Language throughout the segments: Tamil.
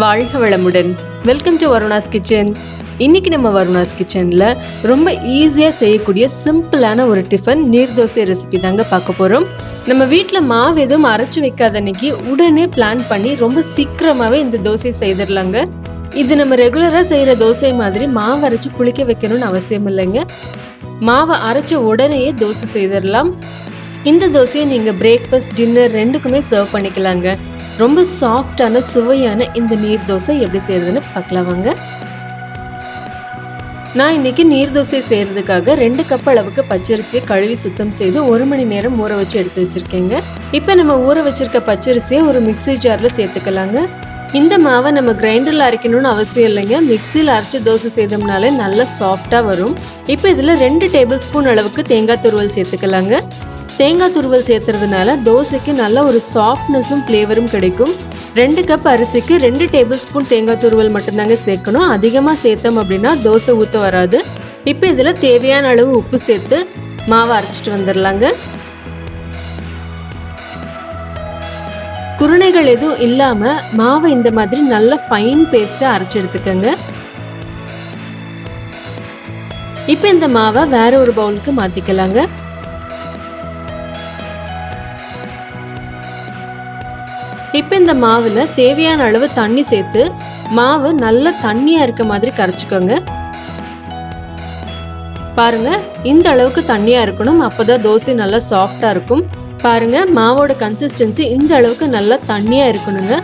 வாழ்க வளமுடன். Welcome to Varuna's kitchen. இன்னைக்கு நம்ம வருணாஸ் கிச்சனில் ரொம்ப ஈஸியாக செய்யக்கூடிய சிம்பிளான ஒரு டிஃபன் நீர் தோசை ரெசிபி தாங்க பார்க்க போகிறோம். நம்ம வீட்டில் மாவு எதுவும் அரைச்சி வைக்காத அன்னைக்கு உடனே பிளான் பண்ணி ரொம்ப சீக்கிரமாகவே இந்த தோசை செய்திடலாங்க. இது நம்ம ரெகுலராக செய்கிற தோசை மாதிரி மாவு அரைச்சி புளிக்க வைக்கணும்னு அவசியம் இல்லைங்க. மாவை அரைச்ச உடனேயே தோசை செய்திடலாம். இந்த தோசையை நீங்கள் பிரேக்ஃபாஸ்ட், டின்னர் ரெண்டுக்குமே சர்வ் பண்ணிக்கலாங்க. ரொம்ப சாஃப்டான சுவையான இந்த நீர் தோசை எப்படி செய்யறதுன்னு பார்க்கலாம் வாங்க. நான் இன்னைக்கு நீர் தோசை செய்யறதுக்காக 2 கப் அளவுக்கு பச்சரிசியை கழுவி சுத்தம் செய்து 1 மணி நேரம் ஊற வச்சு எடுத்து வச்சிருக்கேங்க. இப்போ நம்ம ஊற வச்சிருக்க பச்சரிசியை ஒரு மிக்ஸி ஜார்ல சேர்த்துக்கலாங்க. இந்த மாவை நம்ம கிரைண்டர்ல அரைக்கணும்னு அவசியம் இல்லைங்க. மிக்சியில் அரைச்சி தோசை செய்தோம்னாலே நல்லா சாஃப்டா வரும். இப்போ இதுல 2 டேபிள் ஸ்பூன் அளவுக்கு தேங்காய் துருவல் சேர்த்துக்கலாங்க. தேங்காய் துருவல் சேர்த்துறதுனால தோசைக்கு நல்ல ஒரு சாஃப்ட்னஸும் ஃப்ளேவரும் கிடைக்கும். 2 கப் அரிசிக்கு 2 டேபிள் ஸ்பூன் தேங்காய் துருவல் மட்டும்தாங்க சேர்க்கணும். அதிகமாக சேர்த்தோம் அப்படின்னா தோசை ஊற்ற வராது. இப்போ இதில் தேவையான அளவு உப்பு சேர்த்து மாவை அரைச்சிட்டு வந்துடலாங்க. குருணைகள் எதுவும் இல்லாமல் மாவை இந்த மாதிரி நல்ல ஃபைன் பேஸ்ட்டாக அரைச்சி எடுத்துக்கோங்க. இப்போ இந்த மாவை வேற ஒரு பவுலுக்கு மாற்றிக்கலாங்க. இப்போ இந்த மாவில் தேவையான அளவு தண்ணி சேர்த்து மாவு நல்ல தண்ணியாக இருக்க மாதிரி கரைச்சிக்கோங்க. பாருங்க, இந்த அளவுக்கு தண்ணியாக இருக்கணும். அப்போதான் தோசை நல்லா சாஃப்டாக இருக்கும். பாருங்க, மாவோட கன்சிஸ்டன்சி இந்த அளவுக்கு நல்லா தண்ணியாக இருக்கணுங்க.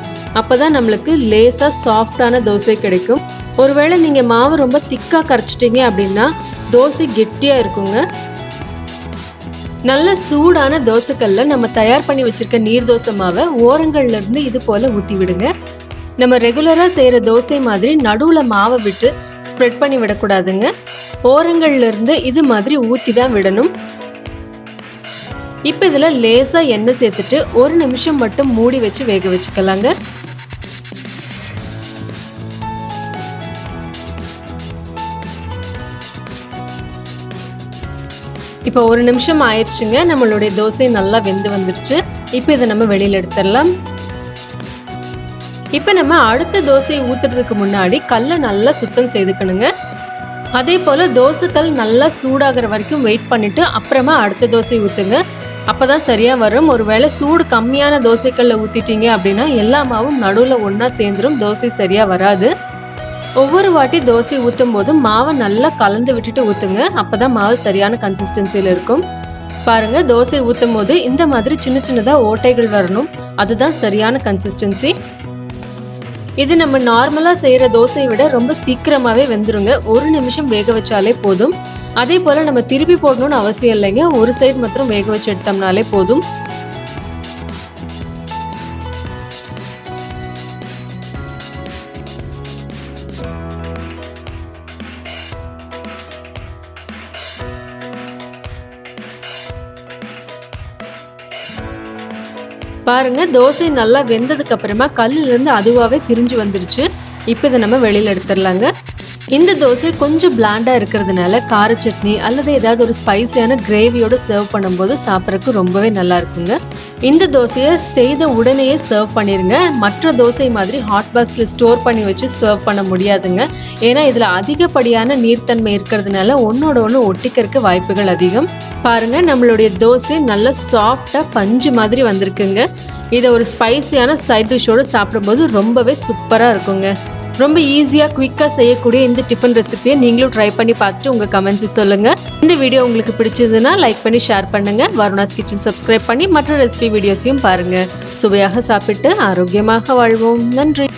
அப்போதான் நம்மளுக்கு லேசாக சாஃப்டான தோசை கிடைக்கும். ஒருவேளை நீங்கள் மாவு ரொம்ப திக்காக கரைச்சிட்டீங்க அப்படின்னா தோசை கெட்டியாக இருக்குங்க. நல்ல சூடான தோசைக்கல்ல நம்ம தயார் பண்ணி வச்சிருக்க நீர் தோசை மாவை ஓரங்கள்ல இருந்து இது போல ஊற்றி விடுங்க. நம்ம ரெகுலரா செய்யற தோசை மாதிரி நடுவுல மாவை விட்டு ஸ்ப்ரெட் பண்ணி விடக்கூடாதுங்க. ஓரங்கள்ல இருந்து இது மாதிரி ஊற்றி தான் விடணும். இப்போ இதுல லேசா எண்ணெய் சேர்த்துட்டு 1 நிமிஷம் மட்டும் மூடி வச்சு வேக வச்சுக்கலாங்க. இப்போ 1 நிமிஷம் ஆயிடுச்சுங்க. நம்மளுடைய தோசை நல்லா வெந்து வந்துடுச்சு. இப்போ இதை நம்ம வெளியில் எடுத்துடலாம். இப்போ நம்ம அடுத்த தோசையை ஊற்றுறதுக்கு முன்னாடி கல்லை நல்லா சுத்தம் செய்துக்கணுங்க. அதே போல் தோசைக்கல் நல்லா சூடாகிற வரைக்கும் வெயிட் பண்ணிவிட்டு அப்புறமா அடுத்த தோசை ஊற்றுங்க. அப்போ தான் சரியாக வரும். ஒருவேளை சூடு கம்மியான தோசைக்கல்ல ஊற்றிட்டீங்க அப்படின்னா எல்லா மாவும் நடுவில் ஒன்றா சேர்ந்துடும். தோசை சரியாக வராது. ஒவ்வொரு வாட்டி தோசை ஊற்றும் போதும் மாவை நல்லா கலந்து விட்டுட்டு ஊற்றுங்க. அப்போ தான் மாவு சரியான கன்சிஸ்டன்சியில் இருக்கும். பாருங்கள், தோசை ஊற்றும் போது இந்த மாதிரி சின்ன சின்னதாக ஓட்டைகள் வரணும். அதுதான் சரியான கன்சிஸ்டன்சி. இது நம்ம நார்மலாக செய்கிற தோசையை விட ரொம்ப சீக்கிரமாகவே வெந்துருங்க. 1 நிமிஷம் வேக வச்சாலே போதும். அதே போல் நம்ம திருப்பி போடணும்னு அவசியம் இல்லைங்க. ஒரு சைடு மாத்திரம் வேக வச்சு எடுத்தோம்னாலே போதும். பாருங்க, தோசை நல்லா வெந்ததுக்கு அப்புறமா கல்லுல இருந்து அதுவாகவே பிரிஞ்சு வந்துருச்சு. இப்போ இதை நம்ம வெளியில் எடுத்துடலாங்க. இந்த தோசை கொஞ்சம் பிளாண்டா இருக்கிறதுனால கார சட்னி அல்லது ஏதாவது ஒரு ஸ்பைசியான கிரேவியோட சர்வ் பண்ணும்போது சாப்பிட்றதுக்கு ரொம்பவே நல்லா இருக்குங்க. இந்த தோசையை செய்த உடனேயே சர்வ் பண்ணிருங்க. மற்ற தோசை மாதிரி ஹாட் பாக்ஸில் ஸ்டோர் பண்ணி வச்சு சர்வ் பண்ண முடியாதுங்க. ஏன்னா இதில் அதிகப்படியான நீர்த்தன்மை இருக்கிறதுனால ஒன்னோட ஒன்று ஒட்டிக்கிறதுக்கு வாய்ப்புகள் அதிகம். பாருங்க, நம்மளுடைய தோசை நல்ல சாஃப்டாக பஞ்சு மாதிரி வந்திருக்குங்க. இதை ஒரு ஸ்பைசியான சைட் டிஷ்ஷோடு சாப்பிடும்போது ரொம்பவே சூப்பராக இருக்குங்க. ரொம்ப ஈஸியாக குயிக்காக செய்யக்கூடிய இந்த டிஃபன் ரெசிபியை நீங்களும் ட்ரை பண்ணி பார்த்துட்டு உங்கள் கமெண்ட்ஸை சொல்லுங்கள். இந்த வீடியோ உங்களுக்கு பிடிச்சதுன்னா லைக் பண்ணி ஷேர் பண்ணுங்கள். வருணாஸ் கிச்சன் சப்ஸ்கிரைப் பண்ணி மற்ற ரெசிபி வீடியோஸையும் பாருங்கள். சுவையாக சாப்பிட்டு ஆரோக்கியமாக வாழ்வோம். நன்றி.